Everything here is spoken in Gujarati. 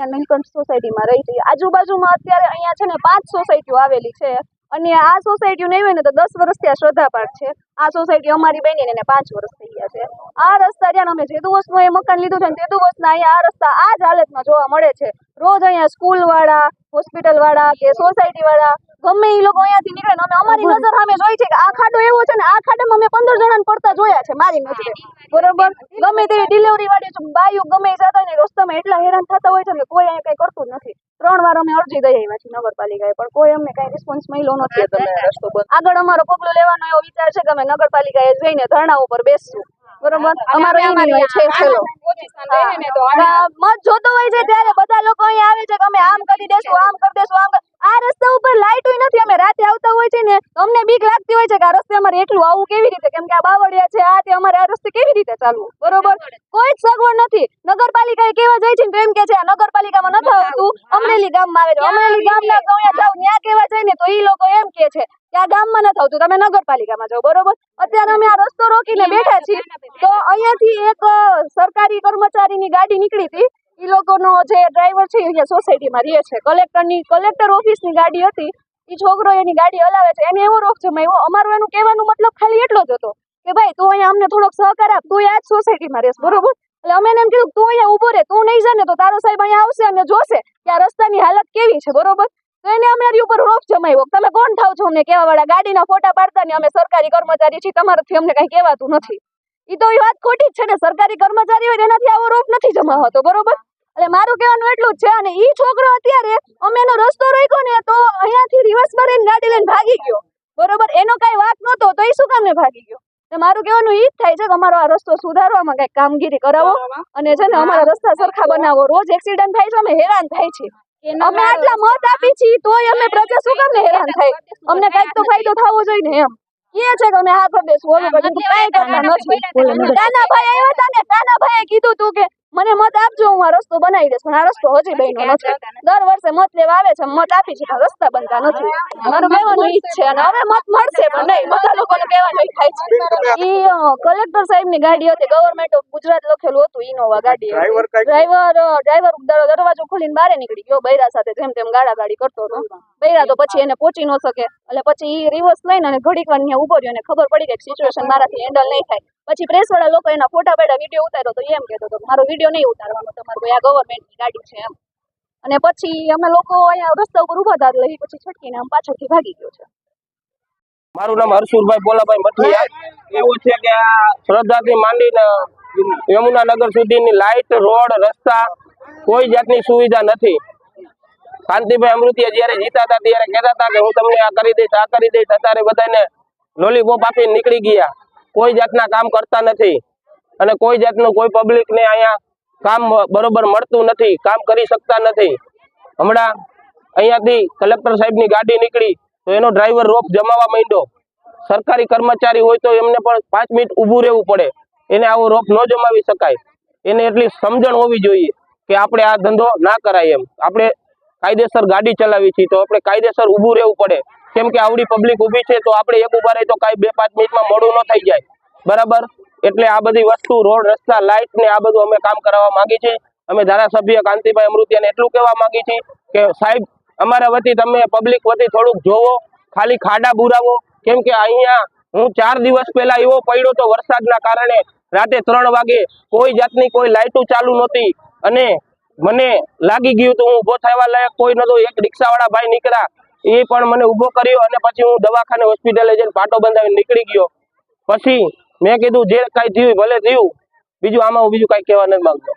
નીલકંઠ સોસાયટીમાં રહી હતી। આજુબાજુમાં અત્યારે અહીંયા છે ને 5 સોસાયટીઓ આવેલી છે અને આ સોસાયટીઓ નહીં હોય ને તો 10 વર્ષથી આ શ્રદ્ધા પાર્ક છે। આ સોસાયટી અમારી બની ને 5 વર્ષ થઈ ગયા છે। આ રસ્તા જ્યાં અમે જેદુ વર્ષનું એ મકાન લીધું છે ને તેદુ વર્ષના અહીંયા આ રસ્તા આ જ હાલતમાં જોવા મળે છે। રોજ અહીંયા સ્કૂલ વાળા, હોસ્પિટલ વાળા કે સોસાયટી વાળા ગમે એ લોકો અહીંયાથી નીકળે ને અમે અમારી નજર સામે જોઈ છે કે આ ખાડો એવો છે ને આ ખાડામાં અમે 15 જણાને પડતા જોયા છે મારી નજરે, બરોબર। ગમે તેવી ડિલિવરી વાળી બાઈઓ ગમે જતા હોય ને રસ્તામાં એટલા હેરાન થતા હોય છે કે કોઈ અહીંયા કઈ કરતું જ નથી। 3 વાર અમે અરજી દઈ આવ્યા છીએ નગરપાલિકાએ પણ કોઈ અમને કઈ રિસ્પોન્સ મળ્યો નથી। આગળ અમારો પગલું લેવાનો એવો વિચાર છે કે અમે નગરપાલિકાએ જઈને ધરણા ઉપર બેસશું, બરોબર। અમારો એ નિર્ણય છે છેલ્લો। મત જોતો હોય છે ત્યારે બધા લોકો અહીંયા આવે છે કે અમે આમ કરી દેશું, આમ કરી દેશું, આમ આ રસ્તા ઉપર લાઈટો નથી। અમે રાતે આવતા હોય છે ને અમને બીક લાગતી હોય છે કે આ રસ્તે અમારે એટલું આવવું કેવી રીતે, કેમ કે આ બાવળિયા છે આ તે અમારે આ રસ્તે કેવી રીતે ચાલવું, બરોબર। કોઈ જ સગવડ નથી। નગરપાલિકાએ કેવા જાય છે ને તો એમ કે છે આ નગરપાલિકામાં નથી આવતું, અમરેલી ગામમાં આવે છે। અમરેલી ગામના ગૌયા જાવ ત્યાં કેવા જાય ને તો એ લોકો એમ કે છે કે આ ગામમાં નથી આવતું, તમે નગરપાલિકામાં જાઓ, બરોબર। અત્યારે અમે આ રસ્તો રોકીને બેઠા છીએ તો અહીંયાથી એક સરકારી કર્મચારીની ગાડી નીકળી હતી। એ લોકોનો જે ડ્રાઈવર છે અહીંયા સોસાયટીમાં રહે છે, કલેક્ટર ઓફિસની ગાડી હતી। એ છોકરો એની ગાડી હલાવે છે, એને એવો રોફ જમાવ્યો। અમારું એનું કહેવાનું મતલબ ખાલી એટલો જ હતો કે ભાઈ તું અહીંયા અમને થોડોક સહકાર આપ, તું આ જ સોસાયટીમાં રહેશ, બરોબર। એટલે અમે એને એમ કીધું તું અહીંયા ઊભો રહે, તું નહીં જાને તો તારો સાહેબ અહીંયા આવશે અને જોશે કે આ રસ્તાની હાલત કેવી છે, બરોબર। તો એને અમારી ઉપર રોફ જમાવ્યો, તમે કોણ થાવ છો અમને કહેવા વાળા, ગાડીના ફોટા પાડતા ને અમે સરકારી કર્મચારી છીએ, તમારાથી અમને કઈ કહેવાતું નથી। એ તો એ વાત ખોટી જ છે ને, સરકારી કર્મચારી હોય એનાથી આવો રોફ નથી જમાવતો, બરોબર। એટલે મારું કહેવાનું એટલું જ છે। અને ઈ છોકરો અત્યારે અમે એનો રસ્તો રોક્યો ને તો અહીંયાથી રિવર્સ મારીને ગાડી લઈને ભાગી ગયો, બરોબર। એનો કઈ વાત નહોતો તો એ શું કામને ભાગી ગયો? મારું કહેવાનું ઈ જ થાય છે કે અમારો આ રસ્તો સુધારવામાં કઈક કામગીરી કરાવો અને છે ને અમારા રસ્તા સરખા બનાવો। રોજ એક્સિડન્ટ થાય છે, અમે હેરાન થાય છે। અમે આટલા મત આપી છીએ તોય અમે પ્રજા શું કામને હેરાન થાય? અમને કઈક તો ફાયદો થવો જોઈએ ને એમ કે છે કે અમે હા કરી દેશું, ઓલું કરી દેશું, કઈ કરતા નથી। કાનાભાઈ આવ્યા હતા ને, કાનાભાઈએ કીધું તું કે મને મત આપજો હું આ રસ્તો બનાવી દઈશ, પણ આ રસ્તો હજી બન્યો નથી। દર વર્ષે મત લેવા આવે છે, મત આપી છે પણ રસ્તા બનતા નથી। મારું કહેવાનું ઈ જ છે અને હવે મત મળશે પણ નહીં, બધા લોકોને કહેવાનું ઈ થાય છે। ઈ કલેક્ટર સાહેબની ગાડી હતી, ગવર્મેન્ટ ઓફ ગુજરાત લખેલું હતું, ઇનોવા ગાડી। ડ્રાઈવર દરવાજો ખોલીને બહાર નીકળી ગયો બૈરા સાથે, જેમ તેમ ગાડી કરતો હતો। બૈરા તો પછી એને પહોંચી ન શકે એટલે પછી ઈ રિવર્સ લઈને અને ઘડીક વાર ત્યાં ઉભો રહ્યો અને ખબર પડી કે સિચ્યુએશન મારાથી હેન્ડલ નહીં થાય। પછી પ્રેસ વાળા લોકો એના ફોટા પાડ્યા, વિડીયો ઉતાર્યો તો એમ કહેતો હતો મારો વિડીયો નહીં ઉતારવાનો તમારો, આ ગવર્મેન્ટની ગાડી છે એમ। અને પછી અમે લોકો અહીંયા રસ્તા ઉપર ઉભા હતા એટલે પછી છટકીને આમ પાછળથી ભાગી ગયો છે। મારું નામ હરસુરભાઈ બોલાભાઈ મઠિયા। એવું છે કે આ શ્રદ્ધાથી માંડીને યમુનાનગર સુધીની લાઇટ, રોડ, રસ્તા કોઈ જાતની સુવિધા નથી। કાંતિભાઈ અમૃતિયા જયારે જીતા હતા ત્યારે કહેતા હતા કે હું તમને આ કરી દઈશ, આ કરી દઈશ। અત્યારે બધાને લોલીપોપ આપીને નીકળી ગયા, કોઈ જાતના કામ કરતા નથી અને કોઈ જાતનું કોઈ પબ્લિક ને અહીંયા કામ બરોબર મળતું નથી, કામ કરી શકતા નથી। હમણાં અહીંયાથી કલેક્ટર સાહેબની ગાડી નીકળી તો એનો ડ્રાઈવર રોપ જમાવા માંડ્યો। સરકારી કર્મચારી હોય તો એમને પણ 5 મિનિટ ઊભું રહેવું પડે, એને આવો રોપ ન જમાવી શકાય। એને એટલી સમજણ હોવી જોઈએ કે આપણે આ ધંધો ના કરાય એમ। આપણે કાયદેસર ગાડી ચલાવી છે તો આપણે કાયદેસર ઊભું રહેવું પડે, કેમ કે આવડી પબ્લિક ઊભી છે તો આપણે એક ઊભા રહી તો કાંઈ 2-5 મિનિટમાં મોડું ન થઈ જાય, બરાબર। એટલે આ બધી વસ્તુ, રોડ, રસ્તા, લાઇટ ને આ બધું અમે કામ કરાવવા માંગી છીએ। અમે ધારાસભ્ય કાંતિભાઈ અમૃતિયાને એટલું કહેવા માંગી છીએ કે સાહેબ અમારા વતી તમે પબ્લિક વતી થોડુંક જોવો, ખાલી ખાડા બુરાવો, કેમ કે અહીંયા હું 4 દિવસ પહેલા એવો પડ્યો તો વરસાદના કારણે રાતે 3 વાગે કોઈ જાતની કોઈ લાઇટો ચાલુ નહોતી અને મને લાગી ગયું તો હું ઊભો થવા લાયક કોઈ નહોતો। એક રિક્ષાવાળા ભાઈ નીકળ્યા, એ પણ મને ઊભો કર્યો અને પછી હું દવાખાને હોસ્પિટલે જઈને પાટો બંધાવીને નીકળી ગયો। પછી મેં કીધું જે કાંઈ થયું ભલે થયું, બીજું આમાં હું બીજું કાંઈ કહેવા નથી માંગતો।